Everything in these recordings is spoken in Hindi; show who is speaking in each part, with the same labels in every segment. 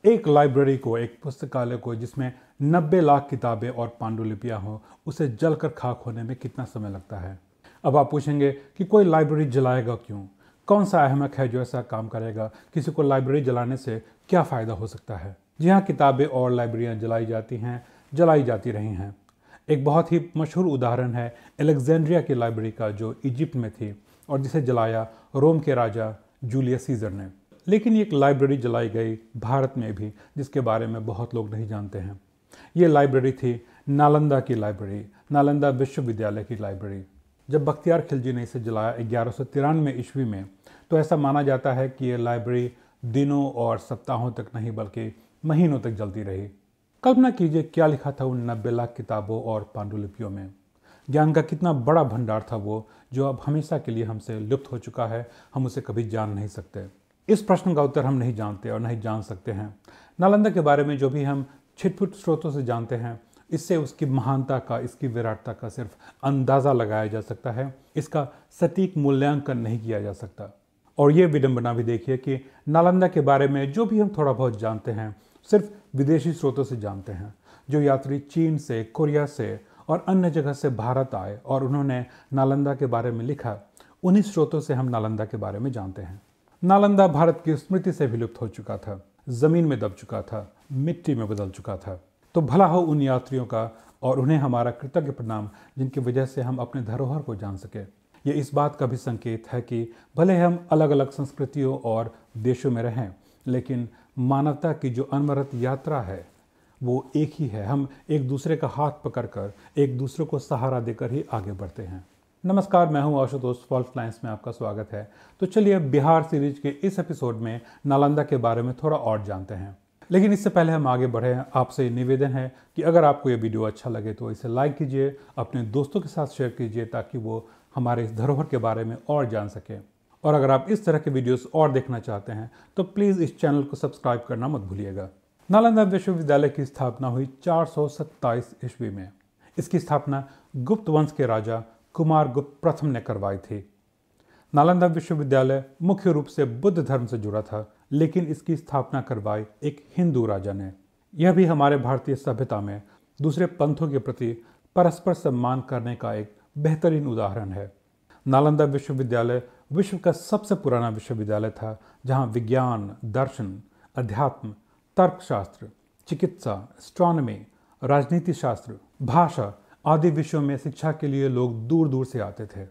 Speaker 1: एक लाइब्रेरी को, एक पुस्तकालय को जिसमें 90 लाख किताबें और पांडुलिपियां हों, उसे जलकर खाक होने में कितना समय लगता है। अब आप पूछेंगे कि कोई लाइब्रेरी जलाएगा क्यों? कौन सा अहमक है जो ऐसा काम करेगा? किसी को लाइब्रेरी जलाने से क्या फ़ायदा हो सकता है? जी हाँ, किताबें और लाइब्रेरियाँ जलाई जाती हैं, जलाई जाती रही हैं। एक बहुत ही मशहूर उदाहरण है अलेक्जेंड्रिया की लाइब्रेरी का, जो इजिप्ट में थी और जिसे जलाया रोम के राजा जूलियस सीजर ने। लेकिन एक लाइब्रेरी जलाई गई भारत में भी, जिसके बारे में बहुत लोग नहीं जानते हैं। ये लाइब्रेरी थी नालंदा की लाइब्रेरी, नालंदा विश्वविद्यालय की लाइब्रेरी। जब बख्तियार खिलजी ने इसे जलाया 1193 ईस्वी में, तो ऐसा माना जाता है कि ये लाइब्रेरी दिनों और सप्ताहों तक नहीं बल्कि महीनों तक जलती रही। कल्पना कीजिए क्या लिखा था उन 90 लाख किताबों और पांडुलिपियों में। ज्ञान का कितना बड़ा भंडार था वो, जो अब हमेशा के लिए हमसे लुप्त हो चुका है। हम उसे कभी जान नहीं सकते। इस प्रश्न का उत्तर हम नहीं जानते और नहीं जान सकते हैं। नालंदा के बारे में जो भी हम छिटपुट स्रोतों से जानते हैं, इससे उसकी महानता का, इसकी विराटता का सिर्फ अंदाज़ा लगाया जा सकता है। इसका सटीक मूल्यांकन नहीं किया जा सकता। और ये विडंबना भी देखिए कि नालंदा के बारे में जो भी हम थोड़ा बहुत जानते हैं, सिर्फ विदेशी स्रोतों से जानते हैं। जो यात्री चीन से, कोरिया से और अन्य जगह से भारत आए और उन्होंने नालंदा के बारे में लिखा, उन्हीं स्रोतों से हम नालंदा के बारे में जानते हैं। नालंदा भारत की स्मृति से विलुप्त हो चुका था, जमीन में दब चुका था, मिट्टी में बदल चुका था। तो भला हो उन यात्रियों का, और उन्हें हमारा कृतज्ञ प्रणाम, जिनकी वजह से हम अपने धरोहर को जान सके। ये इस बात का भी संकेत है कि भले हम अलग अलग संस्कृतियों और देशों में रहें, लेकिन मानवता की जो अनवरत यात्रा है वो एक ही है। हम एक दूसरे का हाथ पकड़कर, एक दूसरे को सहारा देकर ही आगे बढ़ते हैं। नमस्कार, मैं हूं आशुतोष। फॉल्स लाइन्स में आपका स्वागत है। तो चलिए बिहार सीरीज के इस एपिसोड में नालंदा के बारे में थोड़ा और जानते हैं। लेकिन इससे पहले हम आगे बढ़े, आपसे निवेदन है कि अगर आपको ये वीडियो अच्छा लगे तो इसे लाइक कीजिए, अपने दोस्तों के साथ शेयर कीजिए, ताकि वो हमारे इस धरोहर के बारे में और जान सकें। और अगर आप इस तरह के वीडियोस और देखना चाहते हैं तो प्लीज़ इस चैनल को सब्सक्राइब करना मत भूलिएगा। नालंदा विश्वविद्यालय की स्थापना हुई 427 ईस्वी में। इसकी स्थापना गुप्त वंश के राजा कुमारगुप्त प्रथम ने करवाई थी। नालंदा विश्वविद्यालय मुख्य रूप से बुद्ध धर्म से जुड़ा था, लेकिन इसकी स्थापना करवाई एक हिंदू राजा ने। यह भी हमारे भारतीय सभ्यता में दूसरे पंथों के प्रति परस्पर सम्मान करने का एक बेहतरीन उदाहरण है। नालंदा विश्वविद्यालय विश्व का सबसे पुराना विश्वविद्यालय था, जहां विज्ञान, दर्शन, अध्यात्म, तर्कशास्त्र, चिकित्सा, एस्ट्रोनॉमी, राजनीति शास्त्र, भाषा आदि विषयों में शिक्षा के लिए लोग दूर दूर से आते थे।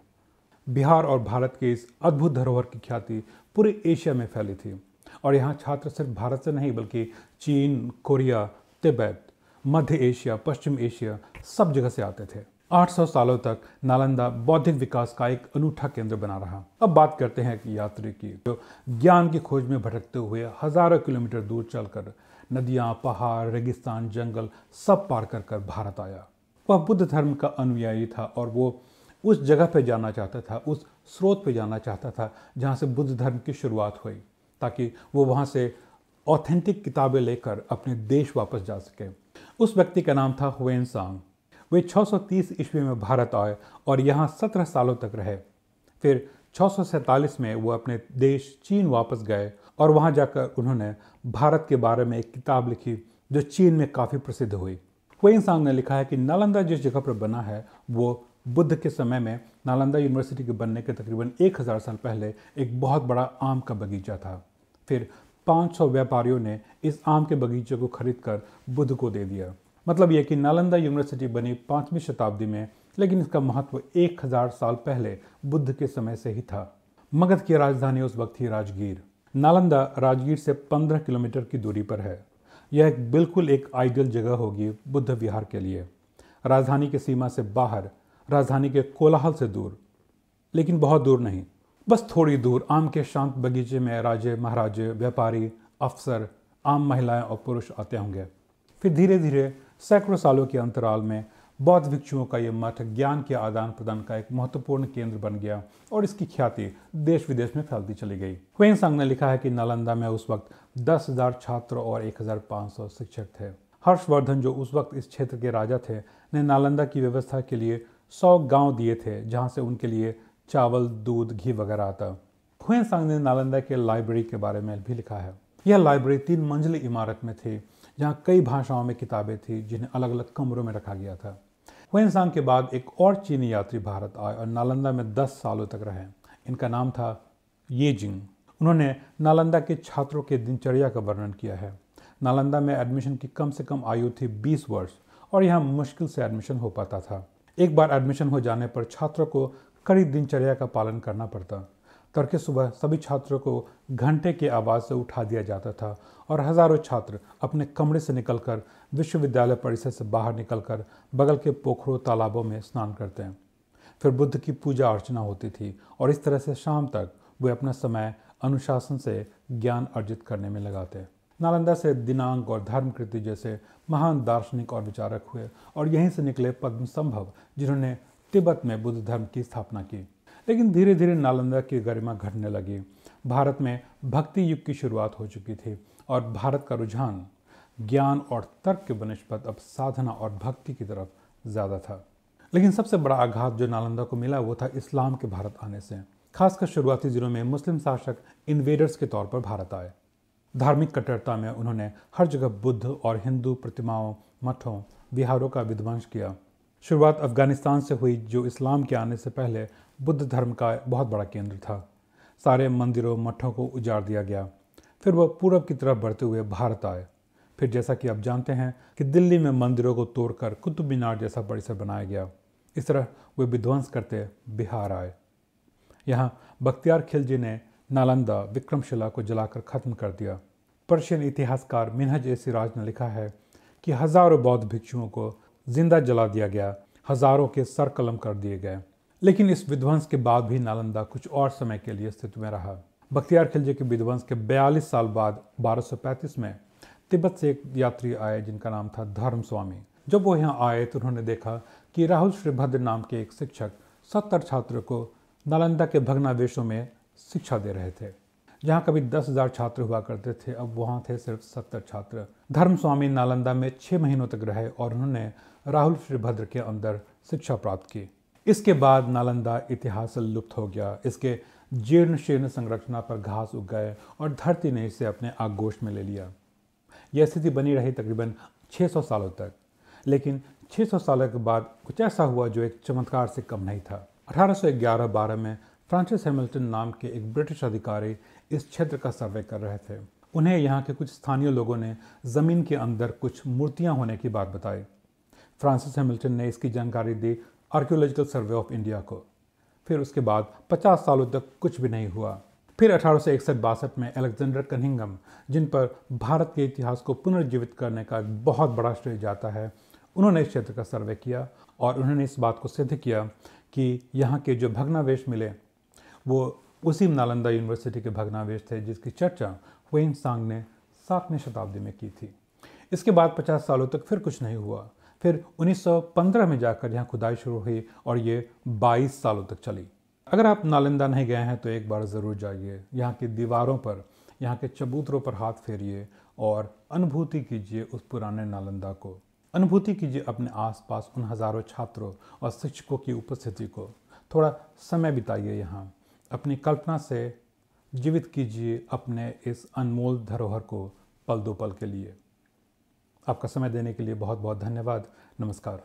Speaker 1: बिहार और भारत के इस अद्भुत धरोहर की ख्याति पूरे एशिया में फैली थी, और यहाँ छात्र सिर्फ भारत से नहीं बल्कि चीन, कोरिया, तिब्बत, मध्य एशिया, पश्चिम एशिया, सब जगह से आते थे। 800 सालों तक नालंदा बौद्धिक विकास का एक अनूठा केंद्र बना रहा। अब बात करते हैं एक यात्री की, जो ज्ञान की खोज में भटकते हुए हजारों किलोमीटर दूर चलकर नदियाँ, पहाड़, रेगिस्तान, जंगल सब पार कर कर भारत आया। वह बुद्ध धर्म का अनुयायी था और वो उस जगह पे जाना चाहता था, उस स्रोत पे जाना चाहता था जहाँ से बुद्ध धर्म की शुरुआत हुई, ताकि वो वहाँ से ऑथेंटिक किताबें लेकर अपने देश वापस जा सके। उस व्यक्ति का नाम था ह्वेनसांग। वे 630 ईस्वी में भारत आए और यहाँ 17 सालों तक रहे। फिर 647 में वो अपने देश चीन वापस गए और वहाँ जाकर उन्होंने भारत के बारे में एक किताब लिखी, जो चीन में काफ़ी प्रसिद्ध हुई। ह्वेनसांग ने लिखा है कि नालंदा जिस जगह पर बना है, वो बुद्ध के समय में नालंदा यूनिवर्सिटी के बनने के तकरीबन 1000 साल पहले एक बहुत बड़ा आम का बगीचा था। फिर 500 व्यापारियों ने इस आम के बगीचे को खरीदकर बुद्ध को दे दिया। मतलब यह कि नालंदा यूनिवर्सिटी बनी 5वीं शताब्दी में, लेकिन इसका महत्व 1000 साल पहले बुद्ध के समय से ही था। मगध की राजधानी उस वक्त थी राजगीर। नालंदा राजगीर से 15 किलोमीटर की दूरी पर है। यह बिल्कुल एक आइडियल जगह होगी बुद्ध विहार के लिए। राजधानी की सीमा से बाहर, राजधानी के कोलाहल से दूर, लेकिन बहुत दूर नहीं, बस थोड़ी दूर आम के शांत बगीचे में राजे, महाराजे, व्यापारी, अफसर, आम महिलाएं और पुरुष आते होंगे। फिर धीरे धीरे सैकड़ों सालों के अंतराल में बौद्ध भिक्षुओं का ये मठ ज्ञान के आदान प्रदान का एक महत्वपूर्ण केंद्र बन गया और इसकी ख्याति देश विदेश में फैलती चली गई। ह्वेनसांग ने लिखा है कि नालंदा में उस वक्त 10,000 छात्र और 1,500 शिक्षक थे। हर्षवर्धन, जो उस वक्त इस क्षेत्र के राजा थे, ने नालंदा की व्यवस्था के लिए 100 गांव दिए थे, जहां से उनके लिए चावल, दूध, घी वगैरह आता। ह्वेनसांग ने नालंदा के लाइब्रेरी के बारे में भी लिखा है। यह लाइब्रेरी 3 मंजिली इमारत में थी, जहाँ कई भाषाओं में किताबें थी जिन्हें अलग अलग कमरों में रखा गया था। हुएनसांग के बाद एक और चीनी यात्री भारत आए और नालंदा में 10 सालों तक रहे। इनका नाम था ये जिंग। उन्होंने नालंदा के छात्रों के दिनचर्या का वर्णन किया है। नालंदा में एडमिशन की कम से कम आयु थी 20 वर्ष और यहाँ मुश्किल से एडमिशन हो पाता था। एक बार एडमिशन हो जाने पर छात्रों को कड़ी दिनचर्या का पालन करना पड़ता। तड़के सुबह सभी छात्रों को घंटे की आवाज़ से उठा दिया जाता था और हजारों छात्र अपने कमरे से निकलकर विश्वविद्यालय परिसर से बाहर निकलकर बगल के पोखरों तालाबों में स्नान करते हैं। फिर बुद्ध की पूजा अर्चना होती थी और इस तरह से शाम तक वे अपना समय अनुशासन से ज्ञान अर्जित करने में लगाते। नालंदा से दिनांक और धर्मकृति जैसे महान दार्शनिक और विचारक हुए और यहीं से निकले पद्मसंभव, जिन्होंने तिब्बत में बुद्ध धर्म की स्थापना की। लेकिन धीरे धीरे नालंदा की गरिमा घटने लगी। भारत में भक्ति युग की शुरुआत हो चुकी थी और भारत का रुझान ज्ञान और तर्क के बनस्पत अब साधना और भक्ति की तरफ ज़्यादा था। लेकिन सबसे बड़ा आघात जो नालंदा को मिला वो था इस्लाम के भारत आने से। खासकर शुरुआती दिनों में मुस्लिम शासक इन्वेडर्स के तौर पर भारत आए। धार्मिक कट्टरता में उन्होंने हर जगह बुद्ध और हिंदू प्रतिमाओं, मठों, विहारों का विध्वंस किया। शुरुआत अफगानिस्तान से हुई, जो इस्लाम के आने से पहले बुद्ध धर्म का बहुत बड़ा केंद्र था। सारे मंदिरों, मठों को उजाड़ दिया गया। फिर वह पूरब की तरफ बढ़ते हुए भारत आए। फिर जैसा कि आप जानते हैं कि दिल्ली में मंदिरों को तोड़कर कुतुब मीनार जैसा परिसर बनाया गया। इस तरह वे विध्वंस करते बिहार आए। यहाँ बख्तियार खिलजी ने नालंदा, विक्रमशिला को जलाकर खत्म कर दिया। पर्शियन इतिहासकार मिन्हज ए सिराज ने लिखा है कि हजारों बौद्ध भिक्षुओं को जिंदा जला दिया गया, हजारों के सर कलम कर दिए गए। लेकिन इस विध्वंस के बाद भी नालंदा कुछ और समय के लिए अस्तित्व में रहा। बख्तियार खिलजी के विध्वंस के 42 साल बाद 1235 में तिब्बत से एक यात्री आए जिनका नाम था धर्म स्वामी। जब वो यहाँ आए तो उन्होंने देखा कि राहुल श्रीभद्र नाम के एक शिक्षक 70 छात्रों को नालंदा के भग्नावशेषों में शिक्षा दे रहे थे। जहाँ कभी 10,000 छात्र हुआ करते थे, अब वहाँ थे सिर्फ 70 छात्र। धर्म स्वामी नालंदा में 6 महीनों तक रहे और उन्होंने राहुल श्रीभद्र के अंदर शिक्षा प्राप्त की। इसके बाद नालंदा इतिहास से लुप्त हो गया। इसके जीर्ण शीर्ण संरचना पर घास उग गए और धरती ने इसे अपने आगोश में ले लिया। यह स्थिति बनी रही तकरीबन 600 सालों तक। लेकिन 600 सालों के बाद कुछ ऐसा हुआ जो एक चमत्कार से कम नहीं था। 1811-12 में फ्रांसिस हैमिल्टन नाम के एक ब्रिटिश अधिकारी इस क्षेत्र का सर्वे कर रहे थे। उन्हें यहाँ के कुछ स्थानीय लोगों ने ज़मीन के अंदर कुछ मूर्तियाँ होने की बात बताई। फ्रांसिस हैमिल्टन ने इसकी जानकारी दी आर्कियोलॉजिकल सर्वे ऑफ इंडिया को। फिर उसके बाद 50 सालों तक कुछ भी नहीं हुआ। फिर 1861-62 में अलेक्जेंडर कनिंघम, जिन पर भारत के इतिहास को पुनर्जीवित करने का एक बहुत बड़ा श्रेय जाता है, उन्होंने इस क्षेत्र का सर्वे किया और उन्होंने इस बात को सिद्ध किया कि यहाँ के जो भग्नावशेष मिले वो उसी नालंदा यूनिवर्सिटी के भग्नावशेष थे जिसकी चर्चा हुएनसांग ने 7वीं शताब्दी में की थी। इसके बाद 50 सालों तक फिर कुछ नहीं हुआ। फिर 1915 में जाकर यहाँ खुदाई शुरू हुई और ये 22 सालों तक चली। अगर आप नालंदा नहीं गए हैं तो एक बार ज़रूर जाइए। यहाँ की दीवारों पर, यहाँ के चबूतरों पर हाथ फेरिए और अनुभूति कीजिए उस पुराने नालंदा को। अनुभूति कीजिए अपने आसपास उन हज़ारों छात्रों और शिक्षकों की उपस्थिति को। थोड़ा समय बिताइए यहाँ। अपनी कल्पना से जीवित कीजिए अपने इस अनमोल धरोहर को पल दो पल के लिए। आपका समय देने के लिए बहुत बहुत धन्यवाद। नमस्कार।